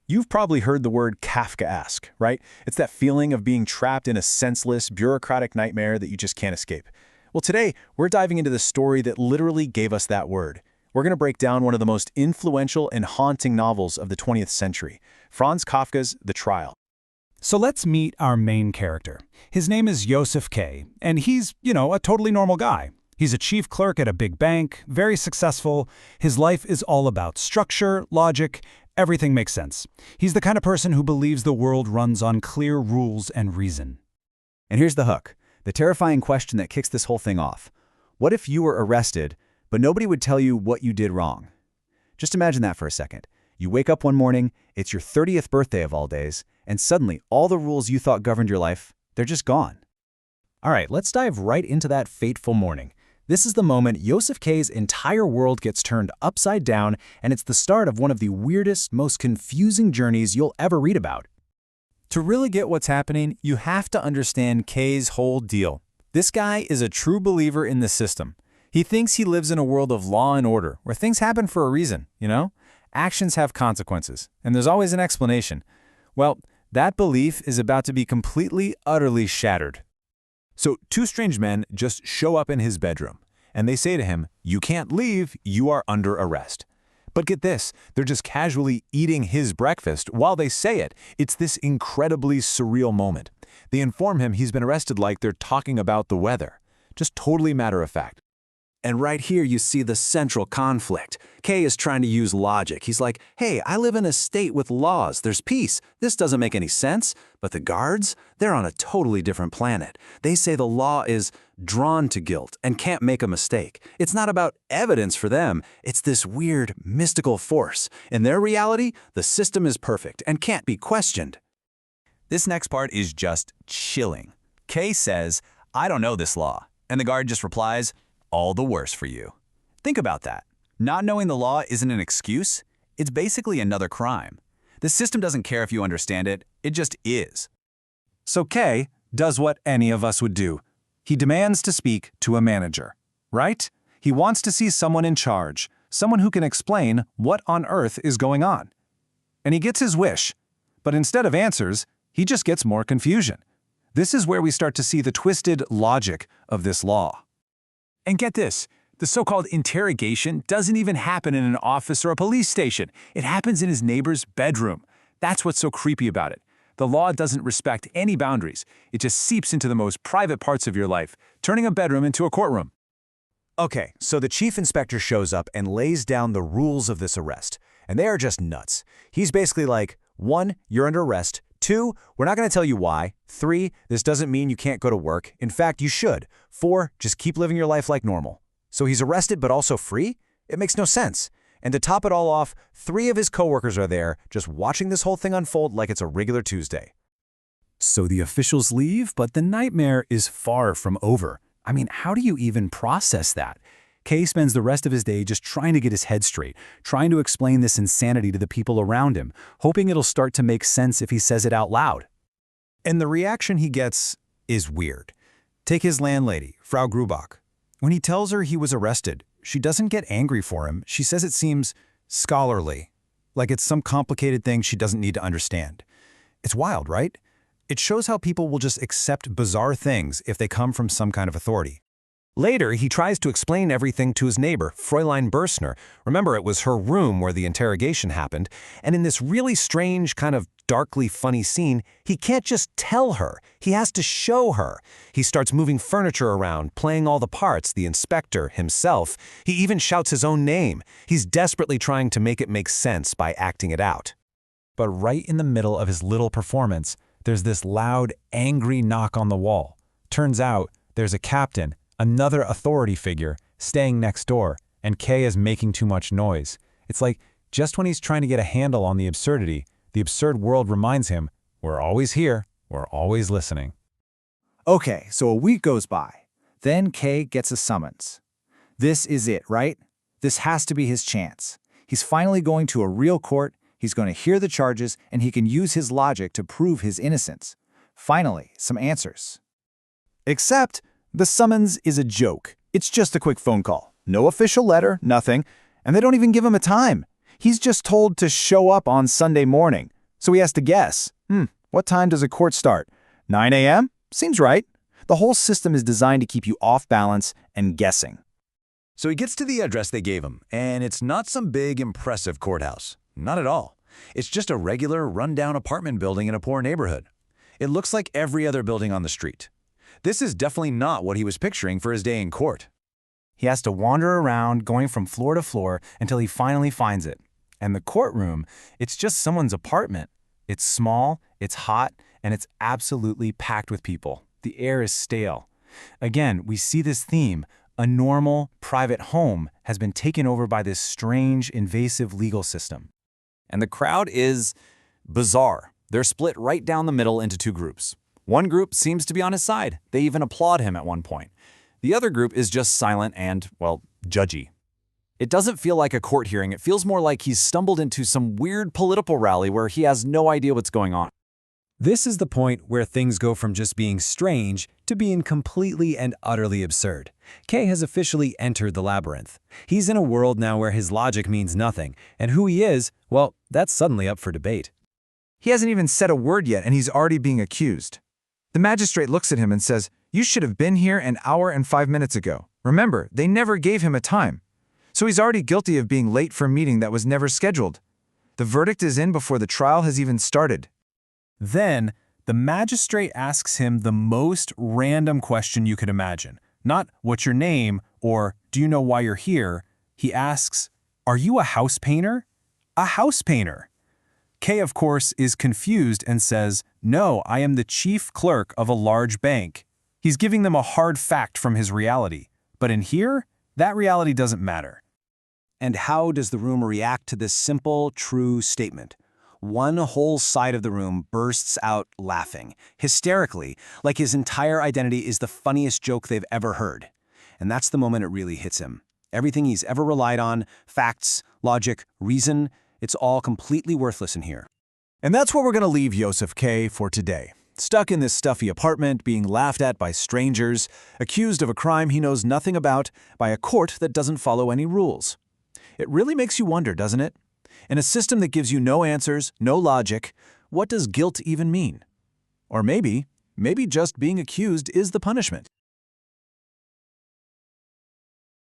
You've probably heard the word Kafkaesque, right? It's that feeling of being trapped in a senseless, bureaucratic nightmare that you just can't escape. Well, today, we're diving into the story that literally gave us that word. We're going to break down one of the most influential and haunting novels of the 20th century, Franz Kafka's The Trial. So let's meet our main character. His name is Josef K, and he's, a totally normal guy. He's a chief clerk at a big bank, very successful. His life is all about structure, logic, everything makes sense. He's the kind of person who believes the world runs on clear rules and reason. And here's the hook, the terrifying question that kicks this whole thing off. What if you were arrested, but nobody would tell you what you did wrong? Just imagine that for a second. You wake up one morning, it's your 30th birthday of all days, and suddenly all the rules you thought governed your life, they're just gone. All right, let's dive right into that fateful morning. This is the moment Josef K's entire world gets turned upside down, and it's the start of one of the weirdest, most confusing journeys you'll ever read about. To really get what's happening, you have to understand K's whole deal. This guy is a true believer in the system. He thinks he lives in a world of law and order, where things happen for a reason, Actions have consequences, and there's always an explanation. Well, that belief is about to be completely, utterly shattered. So two strange men just show up in his bedroom, and they say to him, "You can't leave, you are under arrest." But get this, they're just casually eating his breakfast while they say it. It's this incredibly surreal moment. They inform him he's been arrested like they're talking about the weather. Just totally matter of fact. And right here you see the central conflict. K is trying to use logic. He's like, hey, I live in a state with laws. There's peace. This doesn't make any sense. But the guards, they're on a totally different planet. They say the law is drawn to guilt and can't make a mistake. It's not about evidence for them. It's this weird, mystical force. In their reality, the system is perfect and can't be questioned. This next part is just chilling. K says, I don't know this law. And the guard just replies, all the worse for you. Think about that. Not knowing the law isn't an excuse. It's basically another crime. The system doesn't care if you understand it. It just is. So K does what any of us would do. He demands to speak to a manager, right? He wants to see someone in charge, someone who can explain what on earth is going on. And he gets his wish. But instead of answers, he just gets more confusion. This is where we start to see the twisted logic of this law. And get this, the so-called interrogation doesn't even happen in an office or a police station. It happens in his neighbor's bedroom. That's what's so creepy about it. The law doesn't respect any boundaries. It just seeps into the most private parts of your life, turning a bedroom into a courtroom. Okay, so the chief inspector shows up and lays down the rules of this arrest, and they are just nuts. He's basically like, 1, you're under arrest. 2, we're not going to tell you why. 3, this doesn't mean you can't go to work. In fact, you should. 4, just keep living your life like normal. So he's arrested but also free? It makes no sense. And to top it all off, 3 of his coworkers are there, just watching this whole thing unfold like it's a regular Tuesday. So the officials leave, but the nightmare is far from over. I mean, how do you even process that? K spends the rest of his day just trying to get his head straight, trying to explain this insanity to the people around him, hoping it'll start to make sense if he says it out loud. And the reaction he gets is weird. Take his landlady, Frau Grubach. When he tells her he was arrested, she doesn't get angry for him. She says it seems scholarly, like it's some complicated thing she doesn't need to understand. It's wild, right? It shows how people will just accept bizarre things if they come from some kind of authority. Later, he tries to explain everything to his neighbor, Fräulein Bürstner. Remember, it was her room where the interrogation happened. And in this really strange, kind of darkly funny scene, he can't just tell her. He has to show her. He starts moving furniture around, playing all the parts, the inspector, himself. He even shouts his own name. He's desperately trying to make it make sense by acting it out. But right in the middle of his little performance, there's this loud, angry knock on the wall. Turns out, there's a captain, another authority figure, staying next door, and K is making too much noise. It's like, just when he's trying to get a handle on the absurdity, the absurd world reminds him, we're always here, we're always listening. Okay, so a week goes by. Then K gets a summons. This is it, right? This has to be his chance. He's finally going to a real court, he's going to hear the charges, and he can use his logic to prove his innocence. Finally, some answers. Except, the summons is a joke. It's just a quick phone call. No official letter, nothing. And they don't even give him a time. He's just told to show up on Sunday morning. So he has to guess. What time does a court start? 9 a.m.? Seems right. The whole system is designed to keep you off balance and guessing. So he gets to the address they gave him, and it's not some big, impressive courthouse. Not at all. It's just a regular, rundown apartment building in a poor neighborhood. It looks like every other building on the street. This is definitely not what he was picturing for his day in court. He has to wander around, going from floor to floor, until he finally finds it. And the courtroom, it's just someone's apartment. It's small, it's hot, and it's absolutely packed with people. The air is stale. Again, we see this theme. A normal, private home has been taken over by this strange, invasive legal system. And the crowd is bizarre. They're split right down the middle into two groups. One group seems to be on his side. They even applaud him at one point. The other group is just silent and, well, judgy. It doesn't feel like a court hearing. It feels more like he's stumbled into some weird political rally where he has no idea what's going on. This is the point where things go from just being strange to being completely and utterly absurd. K has officially entered the labyrinth. He's in a world now where his logic means nothing, and who he is, well, that's suddenly up for debate. He hasn't even said a word yet, and he's already being accused. The magistrate looks at him and says, "You should have been here an hour and 5 minutes ago." Remember, they never gave him a time. So he's already guilty of being late for a meeting that was never scheduled. The verdict is in before the trial has even started. Then, the magistrate asks him the most random question you could imagine. Not, "What's your name?" or "Do you know why you're here?" He asks, "Are you a house painter?" A house painter! K, of course, is confused and says, "No, I am the chief clerk of a large bank." He's giving them a hard fact from his reality. But in here, that reality doesn't matter. And how does the room react to this simple, true statement? One whole side of the room bursts out laughing, hysterically, like his entire identity is the funniest joke they've ever heard. And that's the moment it really hits him. Everything he's ever relied on, facts, logic, reason, it's all completely worthless in here. And that's where we're going to leave Josef K for today. Stuck in this stuffy apartment, being laughed at by strangers, accused of a crime he knows nothing about by a court that doesn't follow any rules. It really makes you wonder, doesn't it? In a system that gives you no answers, no logic, what does guilt even mean? Or maybe just being accused is the punishment.